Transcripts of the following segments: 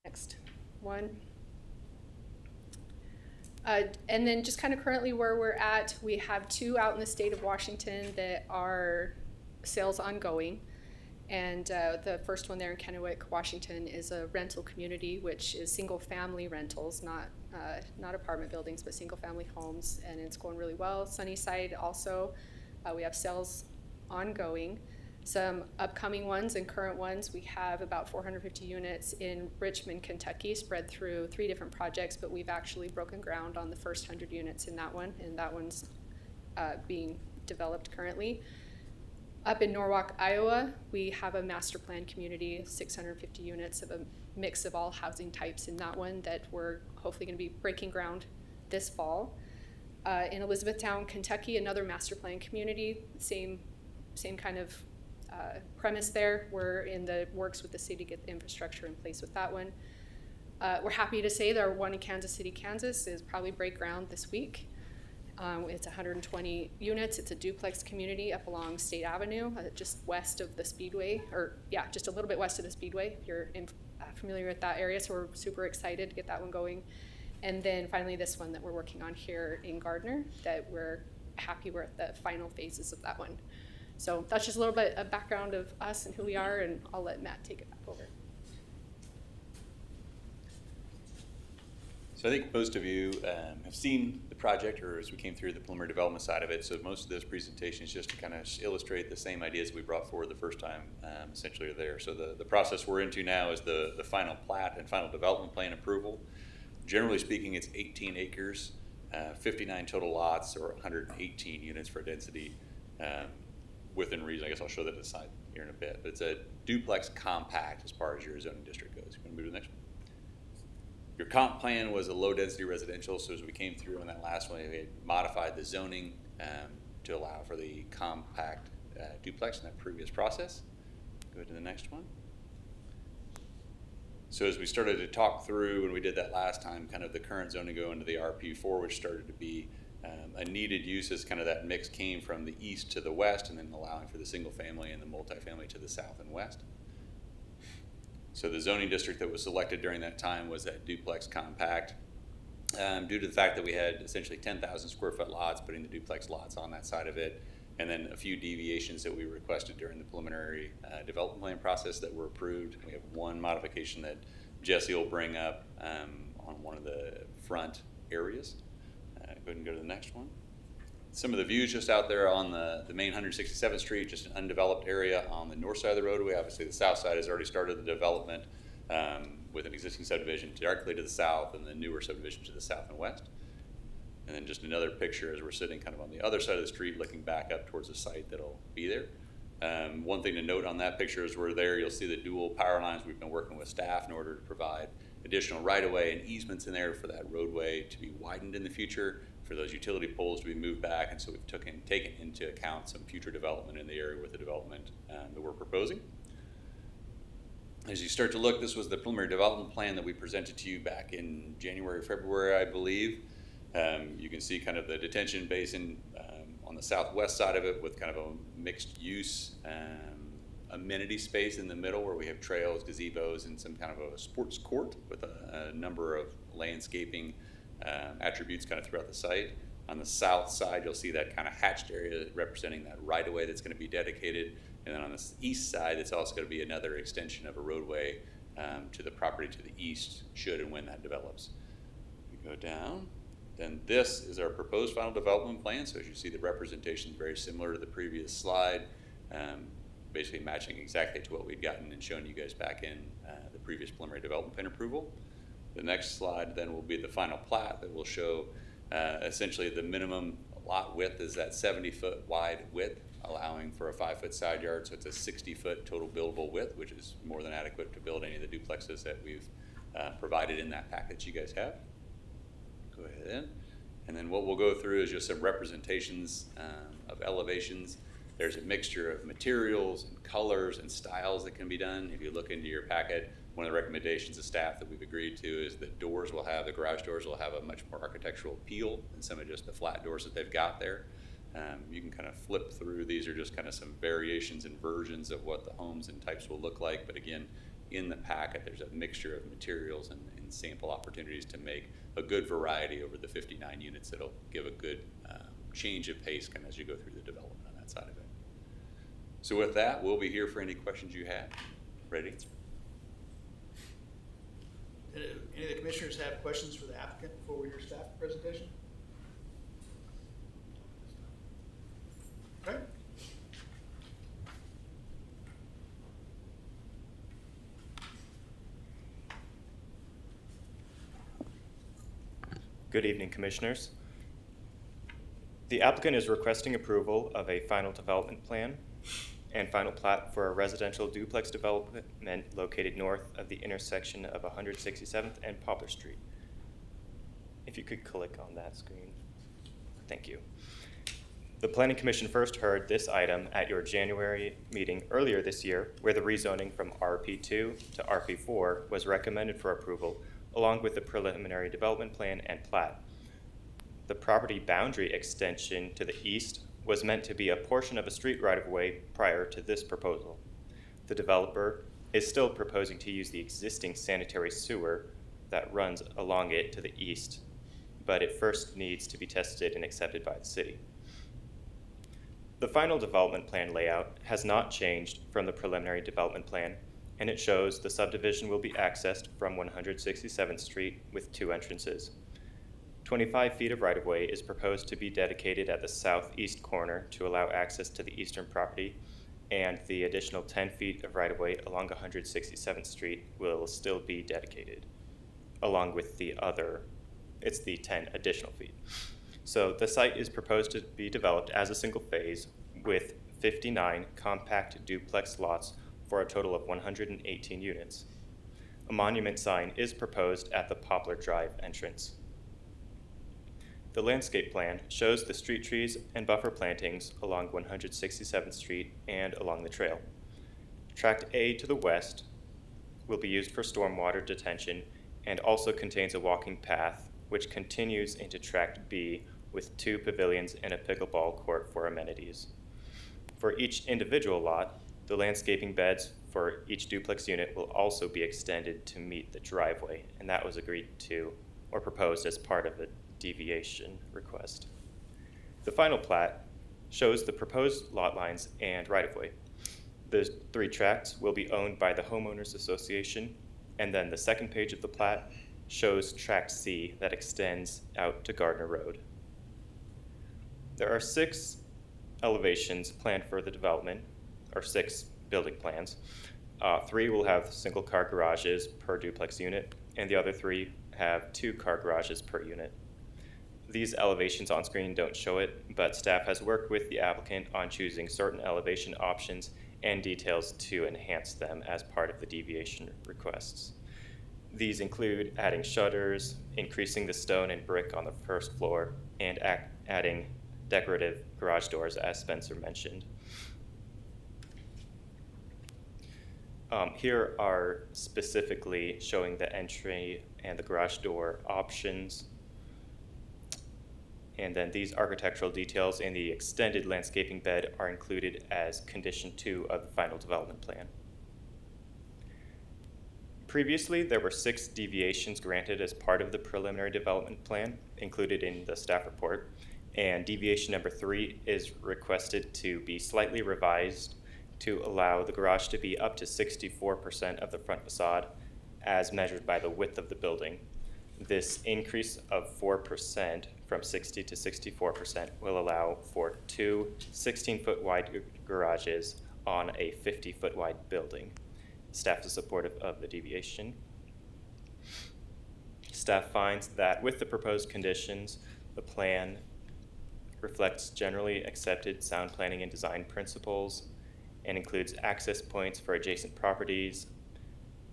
Next one. And then just kind of currently where we're at, we have 2 out in the state of Washington that are sales ongoing. And the first one there in Kennewick, Washington, is a rental community, which is single-family rentals, not apartment buildings, but single-family homes, and it's going really well. Sunnyside also, we have sales ongoing. Some upcoming ones and current ones, we have about 450 units in Richmond, Kentucky, spread through 3 different projects, but we've actually broken ground on the first 100 units in that one, and that one's being developed currently. Up in Norwalk, Iowa, we have a master plan community, 650 units of a mix of all housing types in that one that we're hopefully going to be breaking ground this fall. In Elizabethtown, Kentucky, another master plan community, same kind of premise there. We're in the works with the city to get the infrastructure in place with that one. We're happy to say that our one in Kansas City, Kansas is probably break ground this week. It's 120 units. It's a duplex community up along State Avenue, just west of the Speedway, just a little bit west of the Speedway, if you're familiar with that area. So we're super excited to get that one going. And then finally this one that we're working on here in Gardner, that we're happy we're at the final phases of that one. So that's just a little bit of background of us and who we are, and I'll let Matt take it back over. So I think most of you have seen the project, or as we came through the preliminary development side of it. So most of this presentation is just to kind of illustrate the same ideas we brought forward the first time, essentially are there. So the process we're into now is the final plat and final development plan approval. Generally speaking, it's 18 acres, 59 total lots, or 118 units for density within reason. I guess I'll show that to the side here in a bit. But it's a duplex compact as far as your zoning district goes. You want to move to the next one? Your comp plan was a low density residential, so as we came through on that last one, we had modified the zoning to allow for the compact duplex in that previous process. Go to the next one. So as we started to talk through, when we did that last time, kind of the current zoning go into the RP4, which started to be a needed use as kind of that mix came from the east to the west, and then allowing for the single family and the multifamily to the south and west. So the zoning district that was selected during that time was that duplex compact, due to the fact that we had essentially 10,000 square foot lots, putting the duplex lots on that side of it, and then a few deviations that we requested during the preliminary development plan process that were approved. We have one modification that Jesse will bring up on one of the front areas. Go ahead and go to the next one. Some of the views just out there on the main 167th Street, just an undeveloped area on the north side of the roadway. Obviously the south side has already started the development with an existing subdivision directly to the south and the newer subdivision to the south and west. And then just another picture as we're sitting kind of on the other side of the street looking back up towards the site that'll be there. One thing to note on that picture is we're there, you'll see the dual power lines. We've been working with staff in order to provide additional right-of-way and easements in there for that roadway to be widened in the future, for those utility poles to be moved back, and so we've taken into account some future development in the area with the development that we're proposing. As you start to look, this was the preliminary development plan that we presented to you back in January, February, I believe. You can see kind of the detention basin on the southwest side of it with kind of a mixed use amenity space in the middle where we have trails, gazebos, and some kind of a sports court with a number of landscaping attributes kind of throughout the site. On the south side, you'll see that kind of hatched area representing that right-of-way that's going to be dedicated. And then on the east side, it's also going to be another extension of a roadway to the property to the east, should and when that develops. We go down. Then this is our proposed final development plan. So as you see, the representation is very similar to the previous slide, basically matching exactly to what we'd gotten and shown you guys back in the previous preliminary development plan approval. The next slide then will be the final plat that will show essentially the minimum lot width is that 70-foot wide width, allowing for a 5-foot side yard. So it's a 60-foot total buildable width, which is more than adequate to build any of the duplexes that we've provided in that package you guys have. Go ahead in. And then what we'll go through is just some representations of elevations. There's a mixture of materials and colors and styles that can be done. If you look into your packet, one of the recommendations of staff that we've agreed to is that the garage doors will have a much more architectural appeal than some of just the flat doors that they've got there. You can kind of flip through. These are just kind of some variations and versions of what the homes and types will look like. But again, in the packet, there's a mixture of materials and sample opportunities to make a good variety over the 59 units that'll give a good change of pace kind of as you go through the development on that side of it. So with that, we'll be here for any questions you have. Ready? Any of the commissioners have questions for the applicant before we hear staff presentation? Okay. Good evening, Commissioners. The applicant is requesting approval of a final development plan and final plat for a residential duplex development located north of the intersection of 167th and Poplar Street. If you could click on that screen. Thank you. The Planning Commission first heard this item at your January meeting earlier this year, where the rezoning from RP2 to RP4 was recommended for approval, along with the preliminary development plan and plat. The property boundary extension to the east was meant to be a portion of a street right-of-way prior to this proposal. The developer is still proposing to use the existing sanitary sewer that runs along it to the east, but it first needs to be tested and accepted by the city. The final development plan layout has not changed from the preliminary development plan, and it shows the subdivision will be accessed from 167th Street with 2 entrances. 25 feet of right-of-way is proposed to be dedicated at the southeast corner to allow access to the eastern property, and the additional 10 feet of right-of-way along 167th Street will still be dedicated, along with the 10 additional feet. So the site is proposed to be developed as a single phase with 59 compact duplex lots for a total of 118 units. A monument sign is proposed at the Poplar Drive entrance. The landscape plan shows the street trees and buffer plantings along 167th Street and along the trail. Tract A to the west will be used for stormwater detention and also contains a walking path which continues into Tract B with 2 pavilions and a pickleball court for amenities. For each individual lot, the landscaping beds for each duplex unit will also be extended to meet the driveway, and that was agreed to or proposed as part of a deviation request. The final plat shows the proposed lot lines and right-of-way. The 3 tracts will be owned by the Homeowners Association, and then the second page of the plat shows Tract C that extends out to Gardner Road. There are 6 elevations planned for the development, or 6 building plans. 3 will have single-car garages per duplex unit, and the other 3 have 2-car garages per unit. These elevations on screen don't show it, but staff has worked with the applicant on choosing certain elevation options and details to enhance them as part of the deviation requests. These include adding shutters, increasing the stone and brick on the first floor, and adding decorative garage doors, as Spencer mentioned. Here are specifically showing the entry and the garage door options. And then these architectural details in the extended landscaping bed are included as condition 2 of the final development plan. Previously, there were 6 deviations granted as part of the preliminary development plan included in the staff report, and deviation number 3 is requested to be slightly revised to allow the garage to be up to 64% of the front facade as measured by the width of the building. This increase of 4% from 60 to 64% will allow for 2 16-foot wide garages on a 50-foot wide building. Staff is supportive of the deviation. Staff finds that with the proposed conditions, the plan reflects generally accepted sound planning and design principles and includes access points for adjacent properties,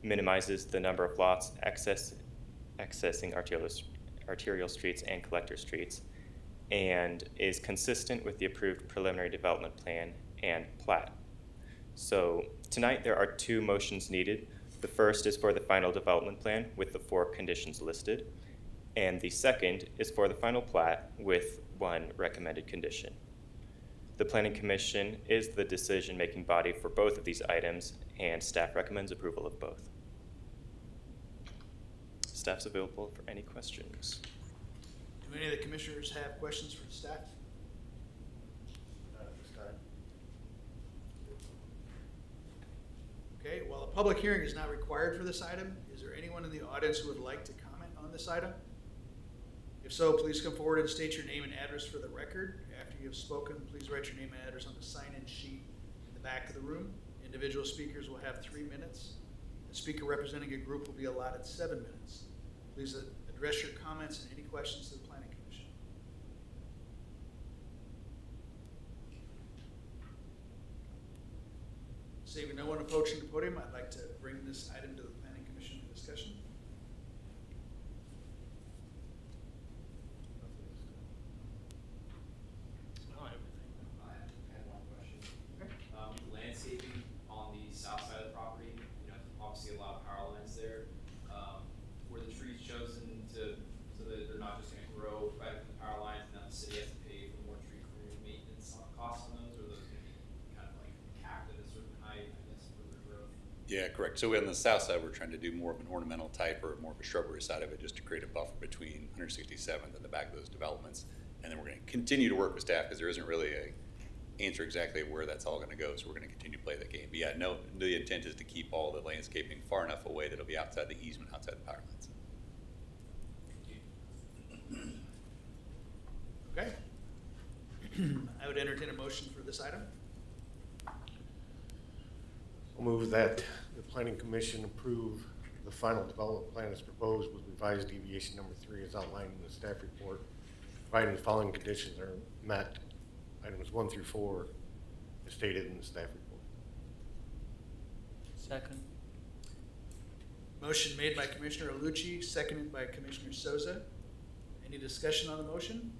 minimizes the number of lots accessing arterial streets and collector streets, and is consistent with the approved preliminary development plan and plat. So tonight there are 2 motions needed. The first is for the final development plan with the 4 conditions listed, and the second is for the final plat with 1 recommended condition. The Planning Commission is the decision-making body for both of these items, and staff recommends approval of both. Staff's available for any questions. Do any of the commissioners have questions for the staff? Not at this time. Okay, while a public hearing is not required for this item, is there anyone in the audience who would like to comment on this item? If so, please come forward and state your name and address for the record. After you have spoken, please write your name and address on the sign-in sheet in the back of the room. Individual speakers will have 3 minutes. The speaker representing a group will be allotted 7 minutes. Please address your comments and any questions to the Planning Commission. Seeing no one approaching the podium, I'd like to bring this item to the Planning Commission for discussion. I had one question. Landscaping on the south side of the property, you know, obviously a lot of power lines there. Were the trees chosen so that they're not just gonna grow right up to the power lines, and then the city has to pay for more tree clearing maintenance costs on those, or are those gonna be kind of like capped at a certain height, I guess, for their growth? Yeah, correct. So on the south side, we're trying to do more of an ornamental type or more of a shrubbery side of it, just to create a buffer between 167th and the back of those developments. And then we're going to continue to work with staff because there isn't really a answer exactly where that's all going to go. So we're going to continue to play that game. But yeah, no, the intent is to keep all the landscaping far enough away that it'll be outside the easement, outside the power lines. Okay. I would entertain a motion for this item. I'll move that the Planning Commission approve the final development plan as proposed with revised deviation number 3 as outlined in the staff report, providing the following conditions are met. Items 1 through 4 as stated in the staff report. Second. Motion made by Commissioner Alucci, seconded by Commissioner Souza. Any discussion on the motion?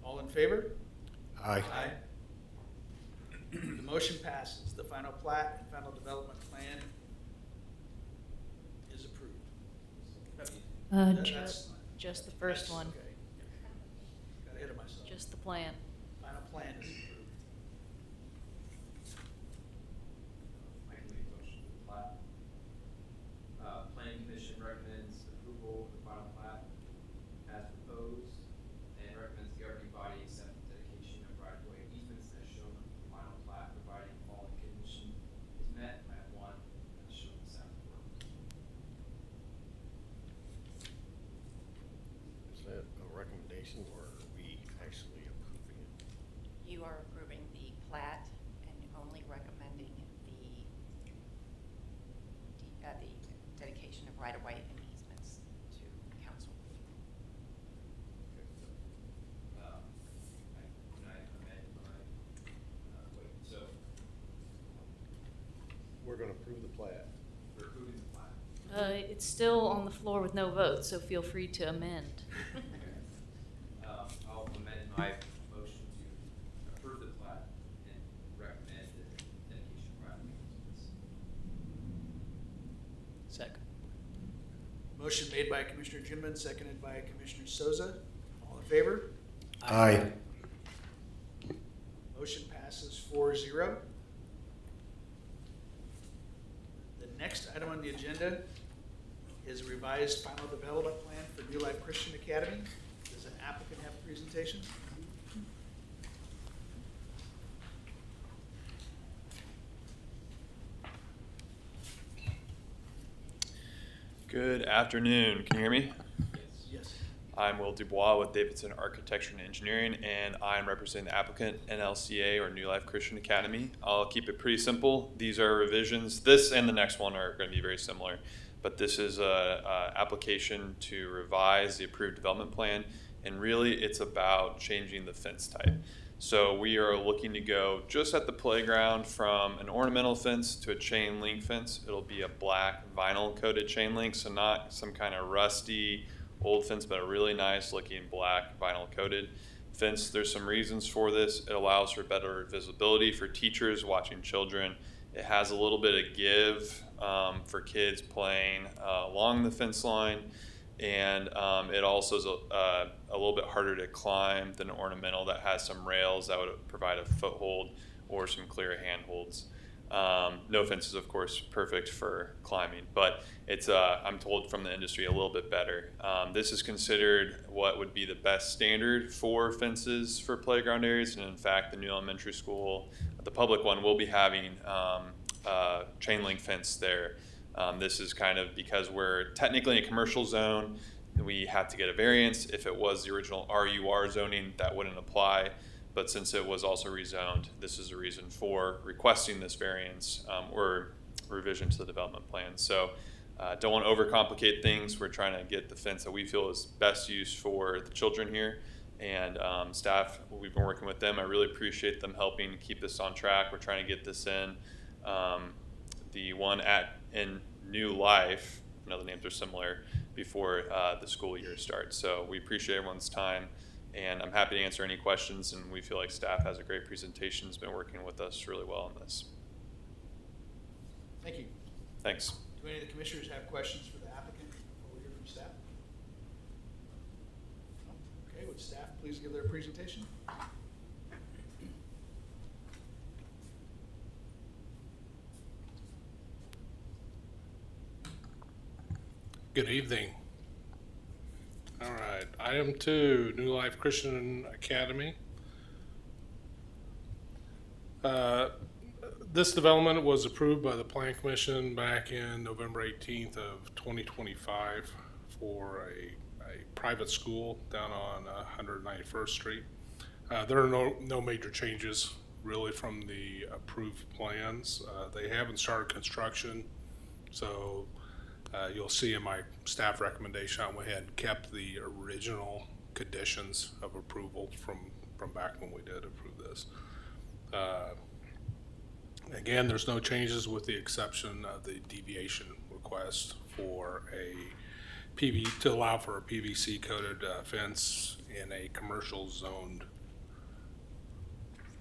All in favor? Aye. The motion passes. The final plat and final development plan is approved. That's- Just the first that's- one, okay. Got ahead of myself. just the plan. Final plan is approved. I can make a motion for the plat. Planning Commission recommends approval of the final plat as proposed, and recommends the governing body accept the dedication of right-of-way easements as shown on the final plat, providing all the condition is met. I have one as shown in the staff report. Is that a recommendation or are we actually approving it? You are approving the plat and only recommending the dedication of right-of-way and easements to council. Can I amend my, so We're going to approve the plat. we're approving the plat. It's still on the floor with no vote, so feel free to amend. I'll amend my motion to approve the plat and recommend the dedication of right-of-way easements. Second. Motion made by Commissioner Ginman, seconded by Commissioner Souza. All in favor? Aye. Motion passes 4-0. The next item on the agenda is a revised final development plan for New Life Christian Academy. Does an applicant have a presentation? Good afternoon. Can you hear me? Yes. I'm Will Dubois with Davidson Architecture and Engineering, and I'm representing the applicant, NLCA, or New Life Christian Academy. I'll keep it pretty simple. These are revisions. This and the next one are going to be very similar, but this is a application to revise the approved development plan, and really it's about changing the fence type. So we are looking to go just at the playground from an ornamental fence to a chain link fence. It'll be a black vinyl coated chain link, so not some kind of rusty old fence, but a really nice looking black vinyl coated fence. There's some reasons for this. It allows for better visibility for teachers watching children. It has a little bit of give for kids playing along the fence line. And it also is a little bit harder to climb than an ornamental that has some rails that would provide a foothold or some clear handholds. No fence is of course perfect for climbing, but it's I'm told from the industry a little bit better. This is considered what would be the best standard for fences for playground areas, and in fact the new elementary school, the public one, will be having chain link fence there. This is kind of because we're technically in a commercial zone, we have to get a variance. If it was the original RUR zoning, that wouldn't apply. But since it was also rezoned, this is a reason for requesting this variance or revision to the development plan. So don't want to overcomplicate things. We're trying to get the fence that we feel is best used for the children here. And staff, we've been working with them. I really appreciate them helping keep this on track. We're trying to get this in. The one in New Life, I know the names are similar, before the school year starts. So we appreciate everyone's time. And I'm happy to answer any questions, and we feel like staff has a great presentation, has been working with us really well on this. Thank you. Thanks. Do any of the commissioners have questions for the applicant before we hear from staff? No? Okay, would staff please give their presentation? Good evening. All right, item 2, New Life Christian Academy. This development was approved by the Plan Commission back in November 18th of 2025 for a private school down on 191st Street. There are no major changes really from the approved plans. They haven't started construction, so you'll see in my staff recommendation, I went ahead and kept the original conditions of approval from back when we did approve this. Again, there's no changes with the exception of the deviation request for to allow for a PVC coated fence in a commercial zoned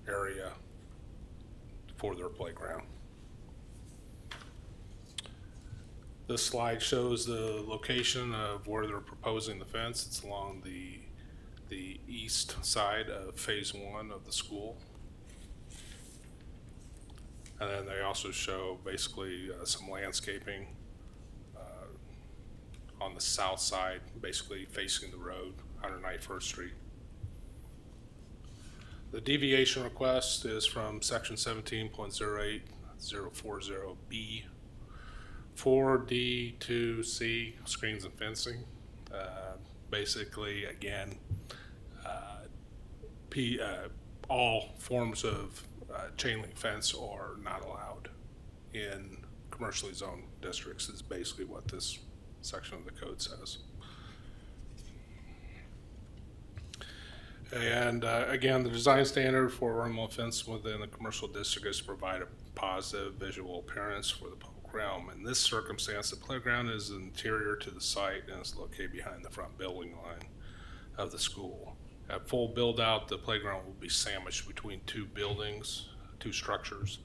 area for their playground. This slide shows the location of where they're proposing the fence. It's along the east side of phase 1 of the school. And then they also show basically some landscaping on the south side, basically facing the road, 191st Street. The deviation request is from section 17.08040B 4D to C, screens and fencing. Basically, again, all forms of chain link fence are not allowed in commercially zoned districts, is basically what this section of the code says. And again, the design standard for ornamental fence within a commercial district is to provide a positive visual appearance for the public realm. In this circumstance, the playground is interior to the site and is located behind the front building line of the school. At full build out, the playground will be sandwiched between two buildings, two structures.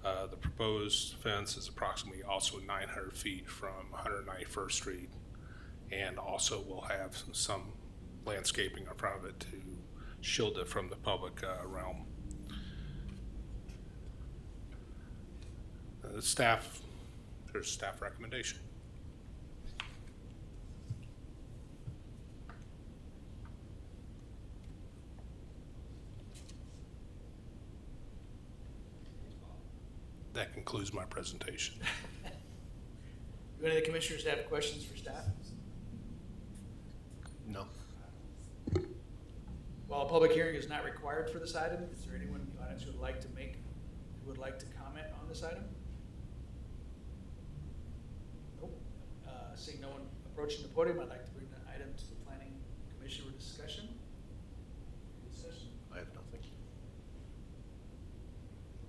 The proposed fence is approximately also 900 feet from 191st Street, and also will have some landscaping in front of it to shield it from the public realm. There's staff recommendation. That concludes my presentation. Do any of the commissioners have questions for staff? No. While a public hearing is not required for this item, is there anyone in the audience who would like to comment on this item? Nope. Seeing no one approaching the podium, I'd like to bring the item to the planning commission for discussion. I have nothing.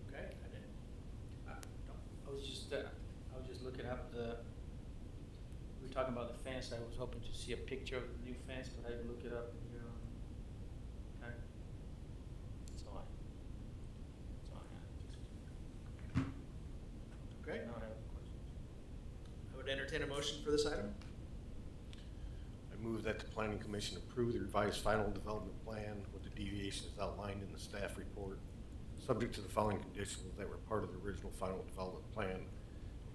Okay, I didn't. I was just looking up we were talking about the fence. I was hoping to see a picture of the new fence, but I didn't look it up in here. Okay. That's all I have. Okay, I don't have any questions. I would entertain a motion for this item. I move that the planning commission approve the revised final development plan with the deviations outlined in the staff report, subject to the following conditions that were part of the original final development plan.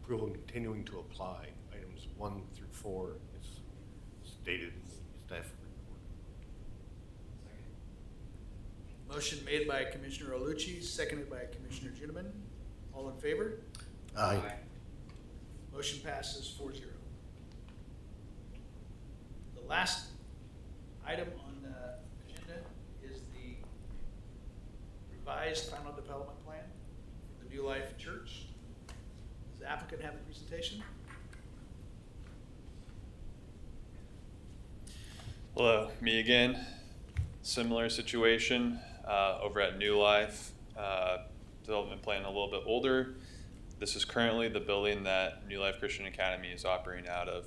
Approval continuing to apply, items 1 through 4 is stated in the staff report. Motion made by Commissioner Olucci, seconded by Commissioner Juniman. All in favor? Aye. Motion passes 4-0. The last item on the agenda is the revised final development plan for the New Life Church. Does the applicant have a presentation? Hello, me again. Similar situation over at New Life. Development plan a little bit older. This is currently the building that New Life Christian Academy is operating out of.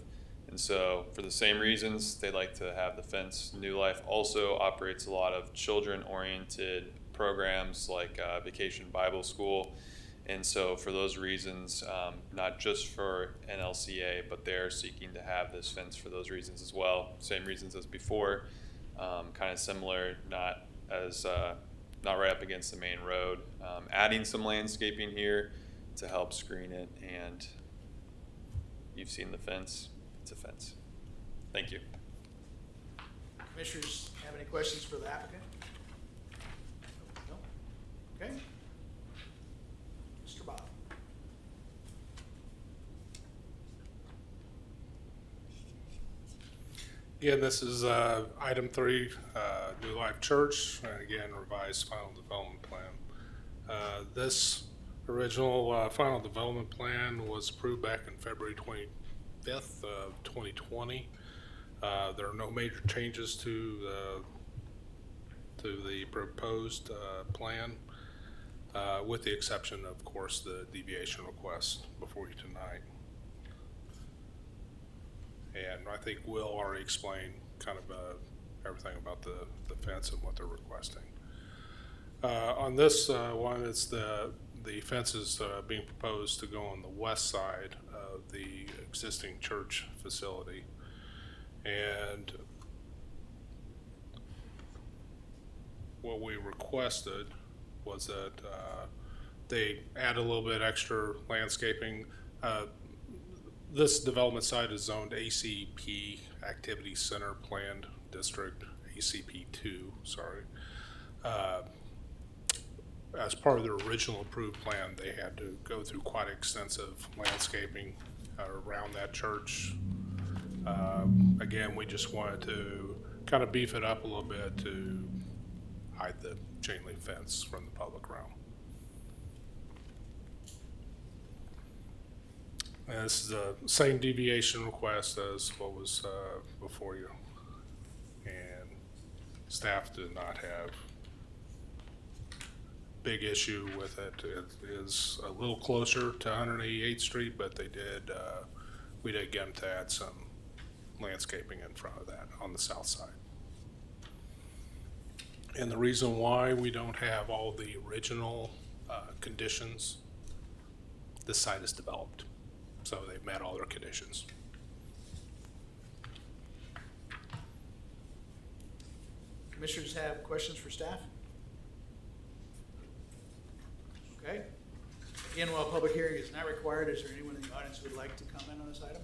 And so for the same reasons, they like to have the fence. New Life also operates a lot of children-oriented programs like Vacation Bible School. And so for those reasons, not just for NLCA, but they're seeking to have this fence for those reasons as well. Same reasons as before, kind of similar, not right up against the main road. Adding some landscaping here to help screen it, and you've seen the fence. It's a fence. Thank you. Commissioners have any questions for the applicant? No? Okay. Mr. Bob. Again, this is item 3, New Life Church, and again, revised final development plan. This original final development plan was approved back in February 25th of 2020. There are no major changes to the proposed plan, with the exception, of course, the deviation request before you tonight. And I think Will already explained kind of everything about the fence and what they're requesting. On this one, it's the fence is being proposed to go on the west side of the existing church facility. And what we requested was that they add a little bit extra landscaping. This development site is zoned ACP, Activity Center Planned District, ACP2, sorry. As part of their original approved plan, they had to go through quite extensive landscaping around that church. Again, we just wanted to kind of beef it up a little bit to hide the chain link fence from the public realm. And this is the same deviation request as what was before you. And staff did not have big issue with it. It is a little closer to 188th Street, but they did, we did get them to add some landscaping in front of that on the south side. And the reason why we don't have all the original conditions, this site is developed. So they've met all their conditions. Commissioners have questions for staff? Okay. Again, while a public hearing is not required, is there anyone in the audience who would like to comment on this item?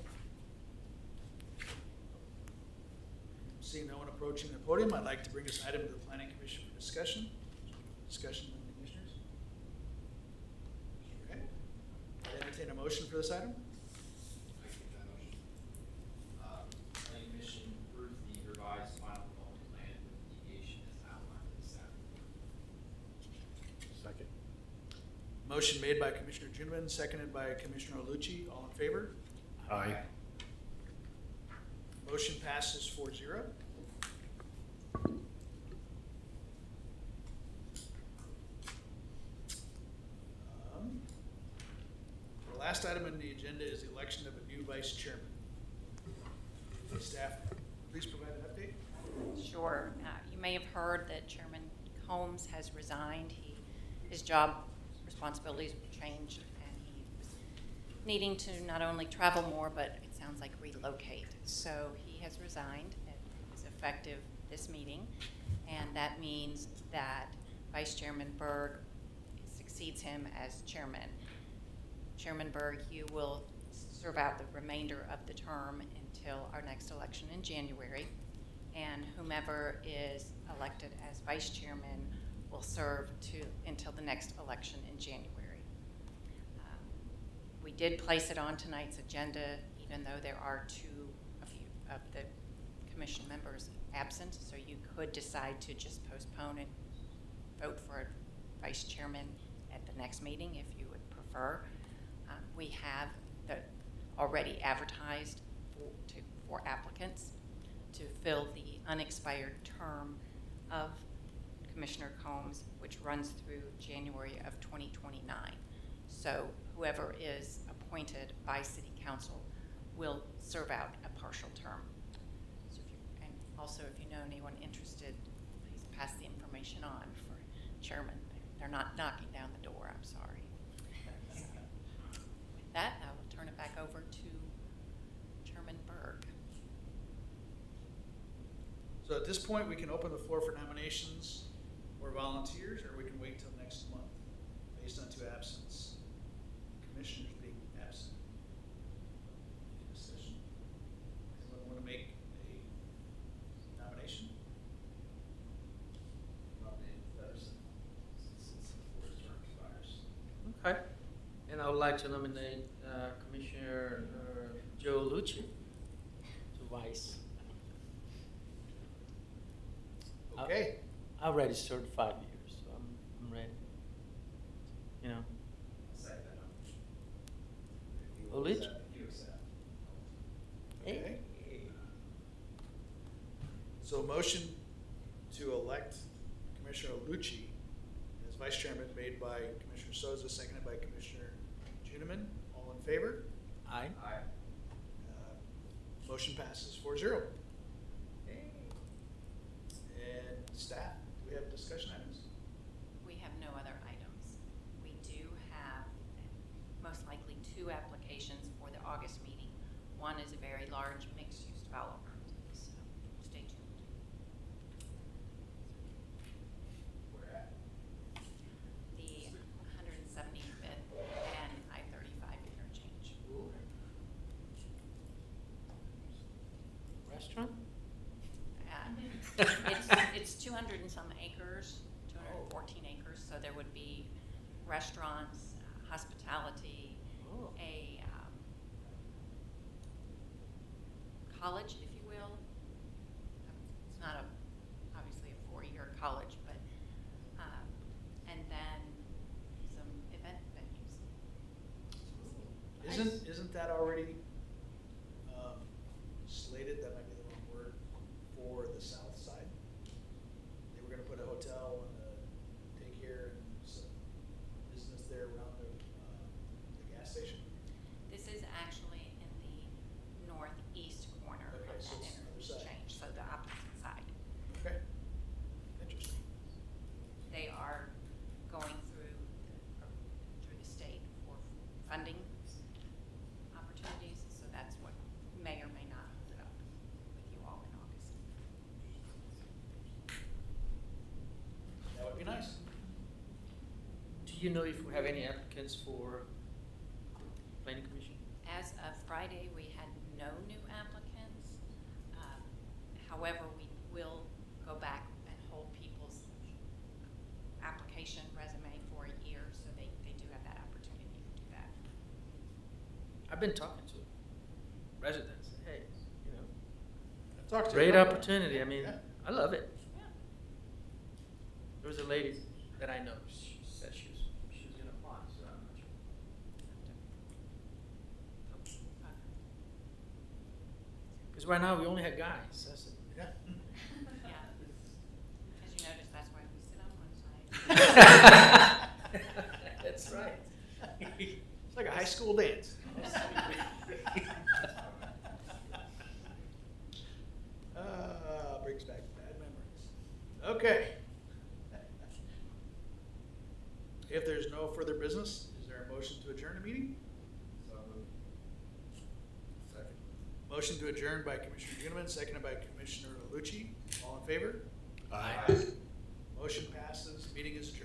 Seeing no one approaching the podium, I'd like to bring this item to the Planning Commission for discussion. Discussion with the commissioners. Okay. I'd entertain a motion for this item. I give that motion. Planning Commission approves the revised final development plan with deviation as outlined in the staff report. Second. Motion made by Commissioner Juniman, seconded by Commissioner Olucci. All in favor? Aye. Motion passes 4-0. The last item on the agenda is the election of a new vice chairman. Staff, please provide an update. Sure. You may have heard that Chairman Combs has resigned. His job responsibilities changed, and he was needing to not only travel more, but it sounds like relocate. So he has resigned, effective this meeting, and that means that Vice Chairman Berg succeeds him as chairman. Chairman Berg, you will serve out the remainder of the term until our next election in January, and whomever is elected as vice chairman will serve until the next election in January. We did place it on tonight's agenda, even though there are two of the commission members absent, so you could decide to just postpone and vote for a vice chairman at the next meeting if you would prefer. We have already advertised for applicants to fill the unexpired term of Commissioner Combs, which runs through January of 2029. So whoever is appointed by City Council will serve out a partial term. So and also, if you know anyone interested, please pass the information on for chairman. They're not knocking down the door, I'm sorry. With that, I will turn it back over to Chairman Berg. So at this point, we can open the floor for nominations or volunteers, or we can wait till next month based on two absence. Commissioners being absent. Any discussion? Anyone want to make a nomination? Nominate Pedersen, since before his term expires. Okay. And I would like to nominate Commissioner Joe Lucci to vice. Okay. I already served 5 years, so I'm ready. You know. I'll second that nomination. If you Oh, Lich? accept- if you accept. Okay. So a motion to elect Commissioner Lucci as vice chairman made by Commissioner Souza, seconded by Commissioner Juniman. All in favor? Aye. Aye. Motion passes 4-0. And staff, do we have discussion items? We have no other items. We do have most likely 2 applications for the August meeting. One is a very large mixed-use development, so stay tuned. Where at? The 175th and I-35 interchange. Restaurant? It's 200 and some acres, 214 acres, so there would be restaurants, hospitality, Oh. a college, if you will. It's not obviously a 4-year college, but, and then some event venues. Isn't that already slated, that might be the wrong word, for the south side? They were gonna put a hotel and a daycare and some business there around the gas station? This is actually in the northeast corner of Okay, that so it's the other side. interchange, so the opposite side. Okay, interesting. They are going through the state for funding opportunities, so that's what may or may not hold it up with you all in August. That would be nice. Do you know if we have any applicants for planning commission? As of Friday, we had no new applicants. However, we will go back and hold people's application resume for a year, so they do have that opportunity to do that. I've been talking to residents. Hey, you know, I've talked to great you about that. opportunity. I mean, Yeah. I love it. Yeah. There was a lady that I know. She said she was gonna apply, so I'm not sure. Because right now we only have guys. That's it. Yeah. Yeah. As you notice, that's why we sit on one side. That's right. It's like a high school dance. Brings back bad memories. Okay. If there's no further business, is there a motion to adjourn the meeting? So moved. Second. Motion to adjourn by Commissioner Uniman, seconded by Commissioner Lucci. All in favor? Aye. Motion passes. Meeting is adjourned.